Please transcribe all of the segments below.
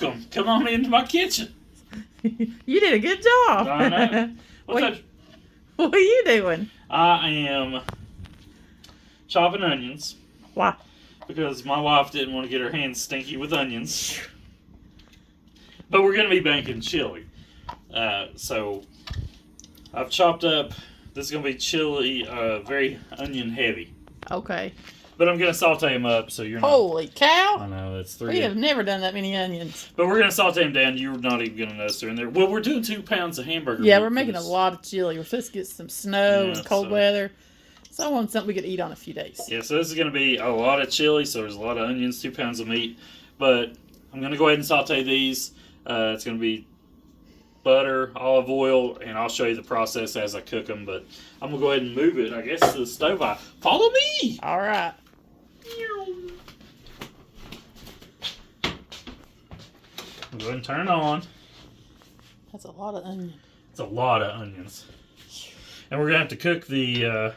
welcome. Come on into my kitchen. You did a good job. I know. What are you doing? I am chopping onions. Why? Because my wife didn't want to get her hands stinky with onions. But we're going to be making chili. So I've chopped up, this is going to be chili, very onion heavy. Okay. But I'm going to saute them up so you're not... Holy cow! I know, that's 3. We have never done that many onions. But we're going to saute them down. You're not even going to notice they're in there. Well, we're doing 2 pounds of hamburger meat. Yeah, we're making a lot of chili. We're supposed to get some snow and cold weather. So I want something we could eat on a few days. Yeah, so this is going to be a lot of chili. So there's a lot of onions, 2 pounds of meat. But I'm going to go ahead and saute these. It's going to be butter, olive oil, and I'll show you the process as I cook them. But I'm going to go ahead and move it, I guess, to the stove. Follow me! All right. Go ahead and turn it on. That's a lot of onion. It's a lot of onions. And we're going to have to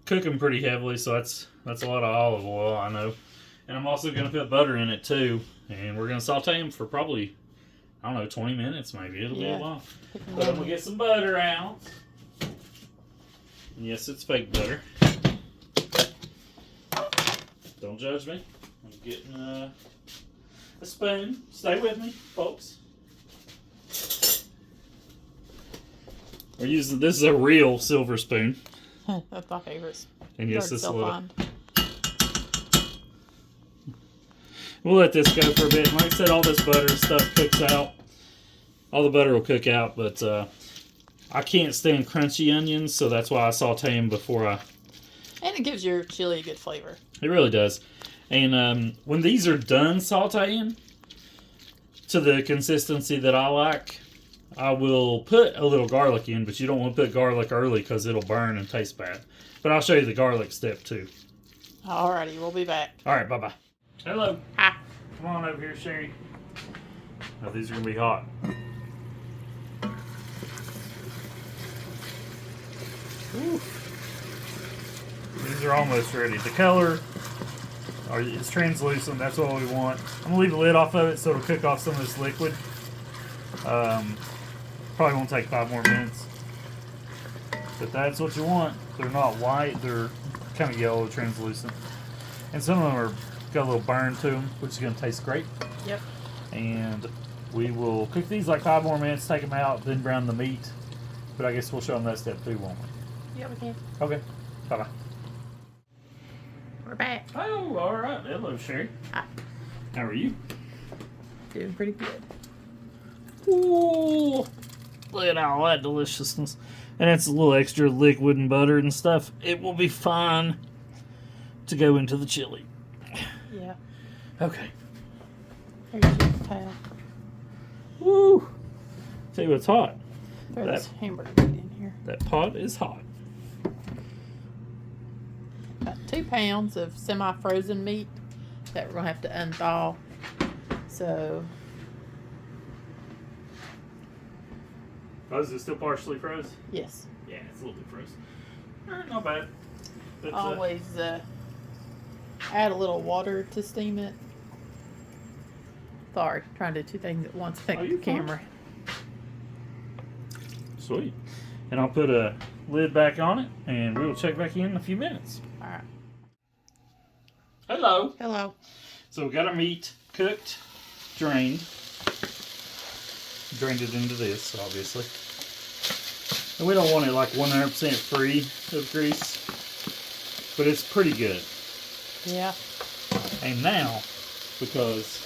cook them pretty heavily, so that's a lot of olive oil, I know. And I'm also going to put butter in it too. And we're going to saute them for probably, I don't know, 20 minutes maybe. It'll be a while. But I'm going to get some butter out. And yes, it's fake butter. Don't judge me. I'm getting a spoon. Stay with me, folks. We're using, this is a real silver spoon. That's my favorite. And yes, this is a little. We'll let this go for a bit. Like I said, all this butter stuff cooks out. All the butter will cook out, but I can't stand crunchy onions, so that's why I saute them before I... And it gives your chili a good flavor. It really does. And when these are done sauteing to the consistency that I like, I will put a little garlic in, but you don't want to put garlic early because it'll burn and taste bad. But I'll show you the garlic step too. Alrighty, we'll be back. Alright, bye-bye. Hello. Hi. Come on over here, Sherry. Oh, these are going to be hot. Ooh. These are almost ready. The color is translucent. That's what we want. I'm going to leave the lid off of it so it'll cook off some of this liquid. Probably won't take 5 more minutes. But that's what you want. They're not white. They're kind of yellow, translucent. And some of them are got a little burn to them, which is going to taste great. Yep. And we will cook these like 5 more minutes, take them out, then brown the meat. But I guess we'll show them that step too, won't we? Yeah, we can. Okay. Bye-bye. We're back. Oh, all right. Hello, Sherry. Hi. How are you? Doing pretty good. Ooh. Look at all that deliciousness. And it's a little extra liquid and butter and stuff. It will be fine to go into the chili. Yeah. Okay. There's your towel. Woo! Tell you what's hot. Throw this hamburger meat in here. That pot is hot. About 2 pounds of semi-frozen meat that we're going to have to unthaw. So... Oh, is it still partially froze? Yes. Yeah, it's a little bit froze. Not bad. But, always add a little water to steam it. Sorry, trying to do 2 things at once. Think the camera. Sweet. And I'll put a lid back on it, and we'll check back in a few minutes. All right. Hello. Hello. So we got our meat cooked, drained. Drained it into this, obviously. And we don't want it like 100% free of grease, but it's pretty good. Yeah. And now, because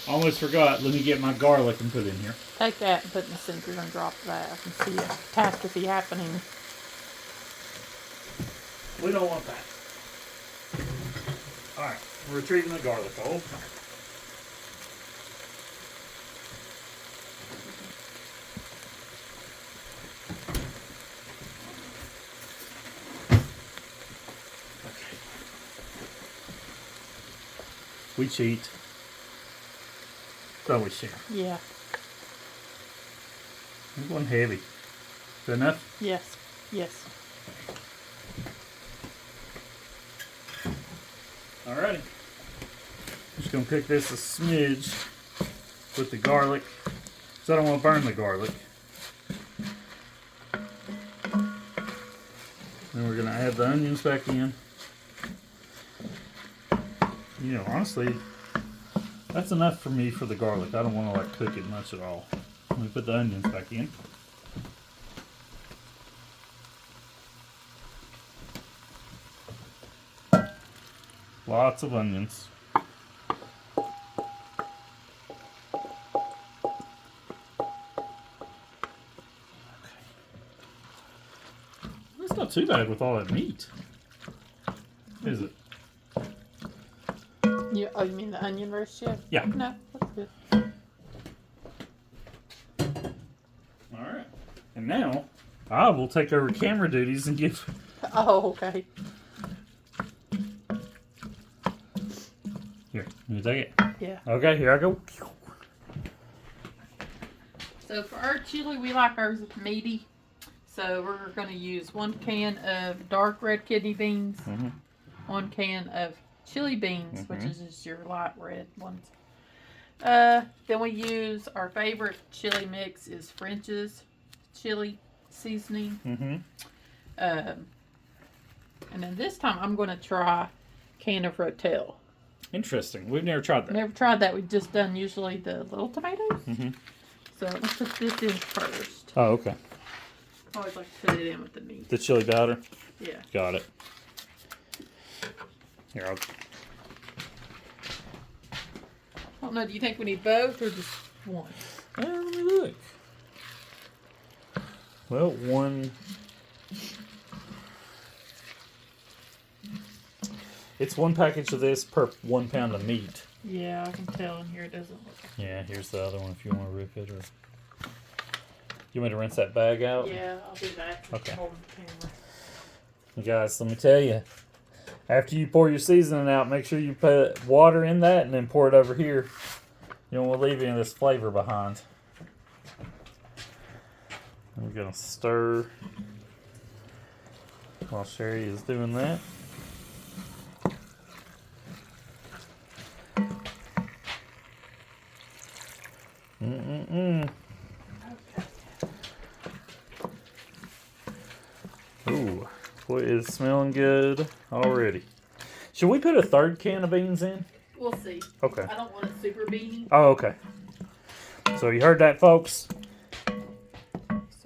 I almost forgot, let me get my garlic and put it in here. Take that and put it in the sink. You're going to drop that. I can see a catastrophe happening. We don't want that. Alright, we're retrieving the garlic bowl. We cheat. Don't we, Sharon? Yeah. I'm going heavy. Good enough? Yes. Yes. Alrighty. just going to cook this a smidge with the garlic, so I don't want to burn the garlic. Then we're going to add the onions back in. You know, honestly, that's enough for me for the garlic. I don't want to like cook it much at all. Let me put the onions back in. Lots of onions. That's not too bad with all that meat, is it? Oh, you mean the onion roast yet? Yeah. No, that's good. Alright. And now, I will take over camera duties and give... Oh, okay. Here, you take it? Yeah. Okay, here I go. So for our chili, we like ours meaty. So we're going to use 1 can of dark red kidney beans, 1 can of chili beans, which is just your light red ones. Then we use our favorite chili mix is French's chili seasoning. And then this time I'm going to try can of Rotel. Interesting. We've never tried that. Never tried that. We've just done usually the little tomatoes. So let's put this in first. Oh, okay. I always like to put it in with the meat. The chili powder? Yeah. Got it. Here, I don't know. Do you think we need both or just one? Let me look. Well, one. It's 1 package of this per 1 pound of meat. Yeah, I can tell in here it doesn't look. Yeah, here's the other one if you want to rip it. Or you want me to rinse that bag out? Yeah, I'll do that. Okay. Holding the camera. Guys, let me tell you. After you pour your seasoning out, make sure you put water in that and then pour it over here. You don't want to leave any of this flavor behind. I'm going to stir while Sherry is doing that. Ooh, boy, it's smelling good already. Should we put a 3rd can of beans in? We'll see. Okay. I don't want it super beany. Oh, okay. So you heard that, folks. So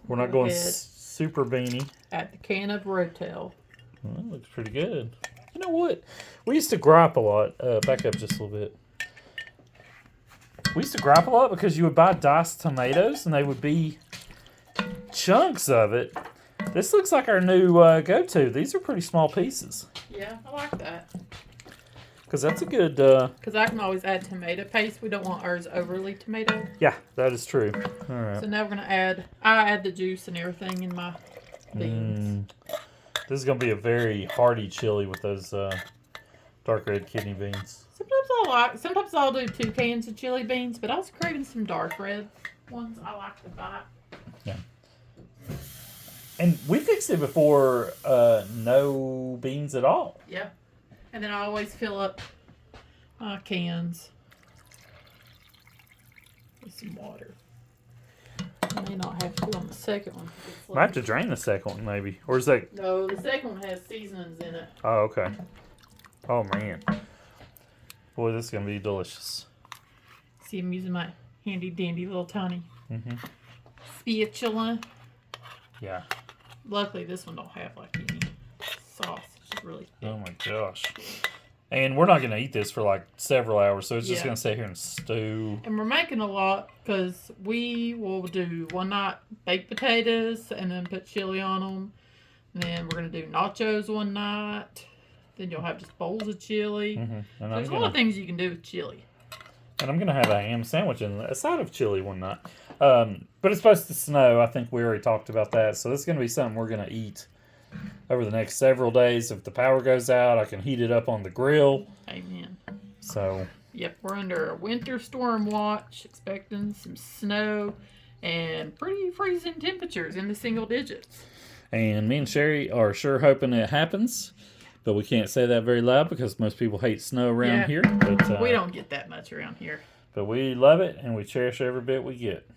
we're not going super beany. Add the can of Rotel. Well, that looks pretty good. You know what? We used to gripe a lot. Back up just a little bit. We used to gripe a lot because you would buy diced tomatoes and they would be chunks of it. This looks like our new go-to. These are pretty small pieces. Yeah, I like that. Because that's a good... Because I can always add tomato paste. We don't want ours overly tomato. Yeah, that is true. All right. So now we're going to add... I add the juice and everything in my beans. This is going to be a very hearty chili with those dark red kidney beans. Sometimes I'll do 2 cans of chili beans, but I was craving some dark red ones. I like to buy. Yeah. And we fixed it before no beans at all. Yeah. And then I always fill up my cans with some water. I may not have to on the second one. Might have to drain the second one, maybe. Or is that... No, the second one has seasonings in it. Oh, okay. Oh, man. Boy, this is going to be delicious. See, I'm using my handy dandy little tiny spatula. Yeah. Luckily, this one don't have like any sauce. It's just really thick. Oh, my gosh. And we're not going to eat this for like several hours, so it's just going to sit here and stew. And we're making a lot because we will do one night baked potatoes and then put chili on them. And then we're going to do nachos one night. Then you'll have just bowls of chili. And So there's a lot of things you can do with chili. And I'm going to have a ham sandwich and a side of chili one night. But it's supposed to snow. I think we already talked about that. So this is going to be something we're going to eat over the next several days. If the power goes out, I can heat it up on the grill. Amen. So. Yep, we're under a winter storm watch, expecting some snow and pretty freezing temperatures in the single digits. And me and Sherry are sure hoping it happens. But we can't say that very loud because most people hate snow around Yeah. here. But We don't get that much around here. But we love it and we cherish every bit we get.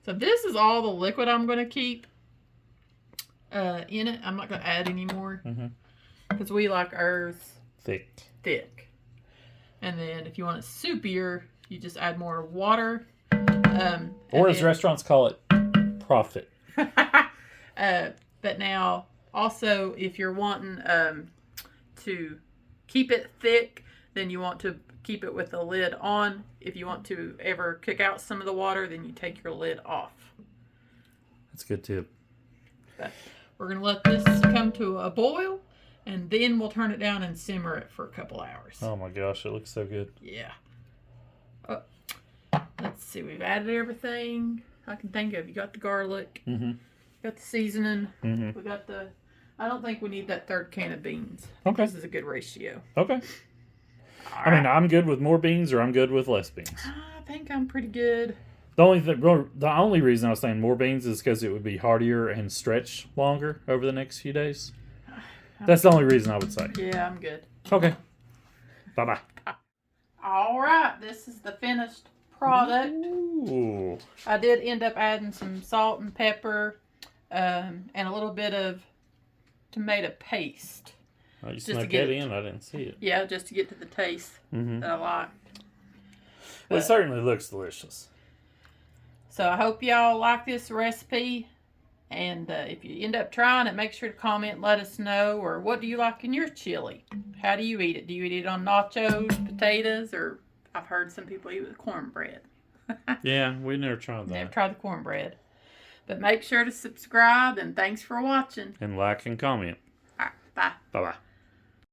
So this is all the liquid I'm going to keep in it. I'm not going to add any more because we like ours thick. And then if you want it soupier, you just add more water. Or as restaurants call it, profit. But now, also, if you're wanting to keep it thick, then you want to keep it with the lid on. If you want to ever cook out some of the water, then you take your lid off. That's a good tip. But we're going to let this come to a boil, and then we'll turn it down and simmer it for a couple hours. Oh my gosh, it looks so good. Yeah. Let's see, we've added everything I can think of. You got the garlic. Got the seasoning. We got the... I don't think we need that third can of beans. Okay. This is a good ratio. Okay. I mean, I'm good with more beans or I'm good with less beans. I think I'm pretty good. The only reason I was saying more beans is because it would be heartier and stretch longer over the next few days. That's the only reason I would say. Yeah, I'm good. Okay. Bye-bye. All right. This is the finished product. Ooh. I did end up adding some salt and pepper and a little bit of tomato paste. Oh, you snuck that in. I didn't see it. Yeah, just to get to the taste that I like. Well, it certainly looks delicious. So I hope y'all like this recipe. And if you end up trying it, make sure to comment and let us know. Or what do you like in your chili? How do you eat it? Do you eat it on nachos, potatoes, or I've heard some people eat it with cornbread. Yeah, we never tried that. Never tried the cornbread. But make sure to subscribe, and thanks for watching. And like and comment. All right, bye. Bye-bye.